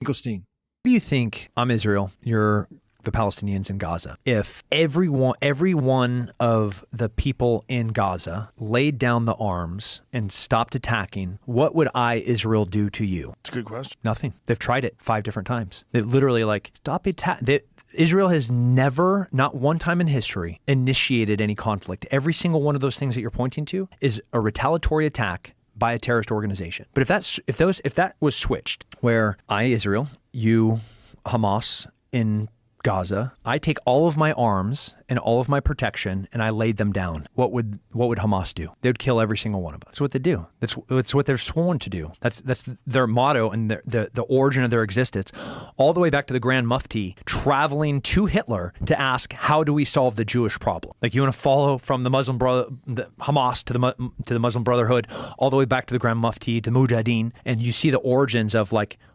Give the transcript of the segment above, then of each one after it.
Finkelstein. What do you think? I'm Israel. You're the Palestinians in Gaza. If every one of the people in Gaza laid down the arms and stopped attacking, what would Israel, do to you? It's a good question. Nothing. They've tried it 5 different times. They've literally stop attacking. Israel has never, not one time in history, initiated any conflict. Every single one of those things that you're pointing to is a retaliatory attack by a terrorist organization. But if that was switched, where Israel, you, Hamas in Gaza, I take all of my arms and all of my protection and I laid them down, what would Hamas do? They would kill every single one of us. That's what they do. That's what they're sworn to do. That's their motto and the origin of their existence, all the way back to the Grand Mufti traveling to Hitler to ask, how do we solve the Jewish problem? Like, you want to follow from the Hamas to the Muslim Brotherhood, all the way back to the Grand Mufti, to Mujahideen, and you see the origins of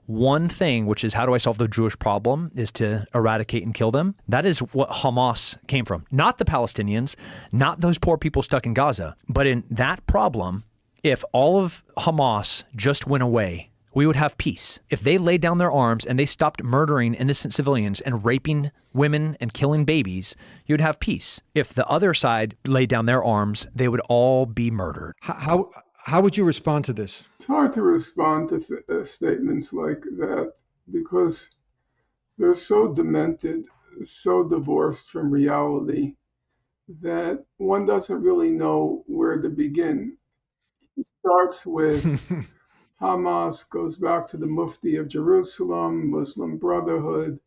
one thing, which is, how do I solve the Jewish problem, is to eradicate and kill them. That is what Hamas came from. Not the Palestinians, not those poor people stuck in Gaza. But in that problem, if all of Hamas just went away, we would have peace. If they laid down their arms and they stopped murdering innocent civilians and raping women and killing babies, you'd have peace. If the other side laid down their arms, they would all be murdered. How would you respond to this? It's hard to respond to statements like that because they're so demented, so divorced from reality that one doesn't really know where to begin. It starts with Hamas, goes back to the Mufti of Jerusalem, Muslim Brotherhood,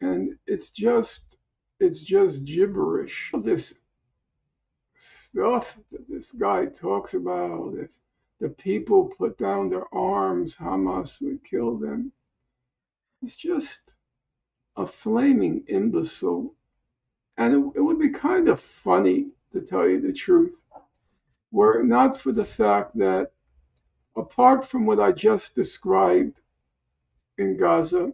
and it's just gibberish. This stuff that this guy talks about, if the people put down their arms, Hamas would kill them. He's just a flaming imbecile. And it would be kind of funny, to tell you the truth, were it not for the fact that, apart from what I just described in Gaza,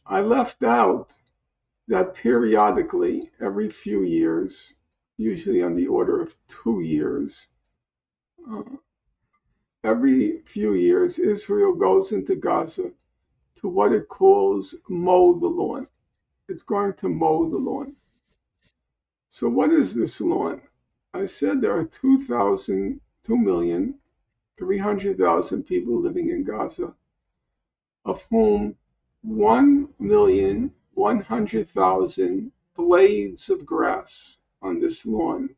I left out that periodically, every few years, usually on the order of 2 years, every few years, Israel goes into Gaza to what it calls mow the lawn. It's going to mow the lawn. So what is this lawn? I said there are 2,300,000 people living in Gaza, of whom 1,100,000 blades of grass on this lawn,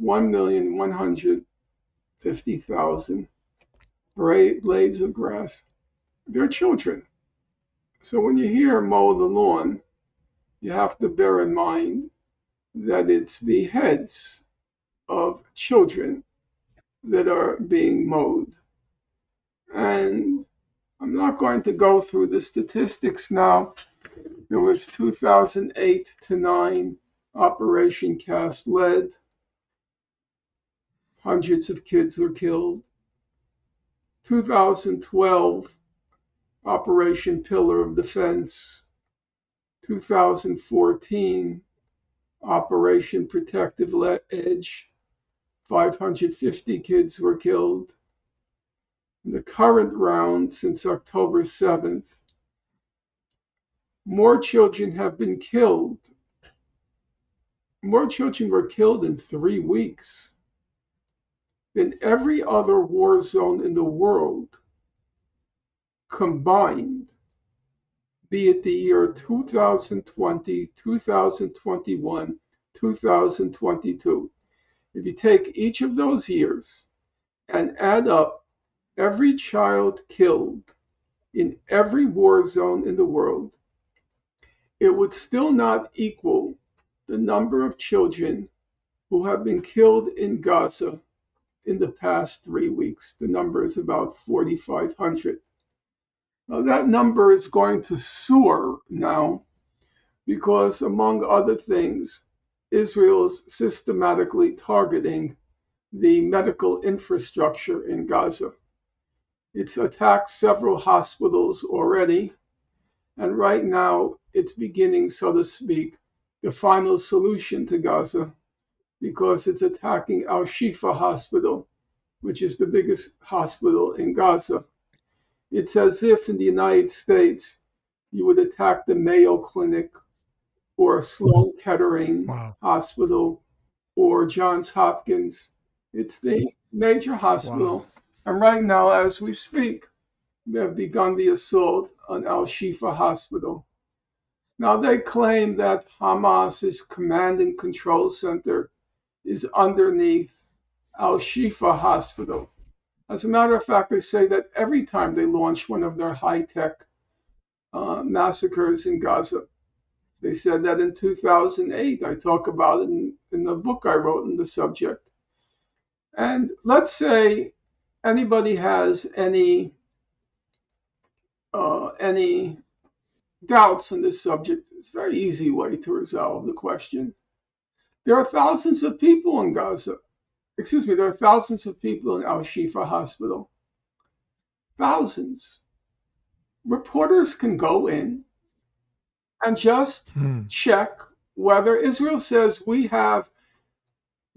1,150,000 blades of grass. They're children. So when you hear mow the lawn, you have to bear in mind that it's the heads of children that are being mowed. And I'm not going to go through the statistics now. There was 2008 to 9 Operation Cast Lead. Hundreds of kids were killed. 2012 Operation Pillar of Defense. 2014 Operation Protective Edge. 550 kids were killed. In the current round, since October 7th, more children have been killed. More children were killed in 3 weeks than every other war zone in the world combined, be it the year 2020, 2021, 2022. If you take each of those years and add up every child killed in every war zone in the world, it would still not equal the number of children who have been killed in Gaza in the past 3 weeks. The number is about 4,500. Now, that number is going to soar now because, among other things, Israel is systematically targeting the medical infrastructure in Gaza. It's attacked several hospitals already, and right now it's beginning, so to speak, the final solution to Gaza, because it's attacking Al Shifa Hospital, which is the biggest hospital in Gaza. It's as if in the United States you would attack the Mayo Clinic or Sloan Kettering Wow. Hospital or Johns Hopkins. It's the major Wow. hospital. And right now, as we speak, they have begun the assault on Al Shifa Hospital. Now, they claim that Hamas's command and control center is underneath Al Shifa Hospital. As a matter of fact, they say that every time they launch one of their high-tech massacres in Gaza, they said that in 2008. I talk about it in the book I wrote on the subject. And let's say anybody has any doubts on this subject. It's a very easy way to resolve the question. There are thousands of people in Gaza. Excuse me, there are thousands of people in Al Shifa Hospital. Thousands. Reporters can go in and just check whether Israel says we have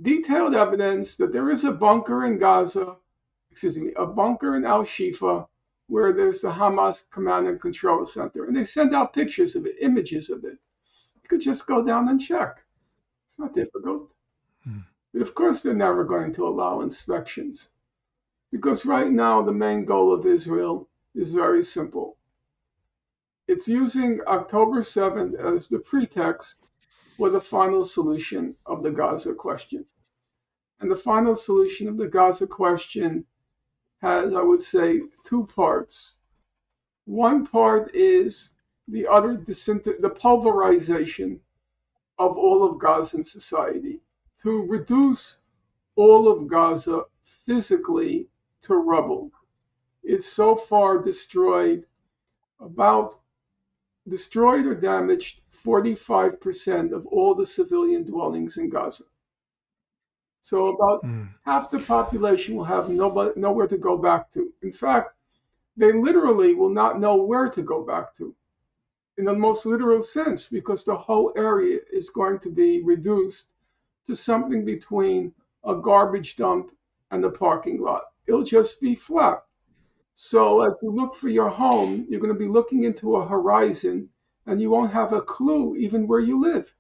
detailed evidence that there is a bunker in Gaza, a bunker in Al Shifa, where there's the Hamas command and control center. And they send out pictures of it, images of it. You could just go down and check. It's not difficult. But of course, they're never going to allow inspections. Because right now, the main goal of Israel is very simple. It's using October 7th as the pretext for the final solution of the Gaza question. And the final solution of the Gaza question has, I would say, two parts. One part is the utter the pulverization of all of Gazan society, to reduce all of Gaza physically to rubble. It's so far destroyed or damaged 45% of all the civilian dwellings in Gaza. So about half the population will have nowhere to go back to. In fact, they literally will not know where to go back to, in the most literal sense, because the whole area is going to be reduced to something between a garbage dump and a parking lot. It'll just be flat. So as you look for your home, you're going to be looking into a horizon, and you won't have a clue even where you lived.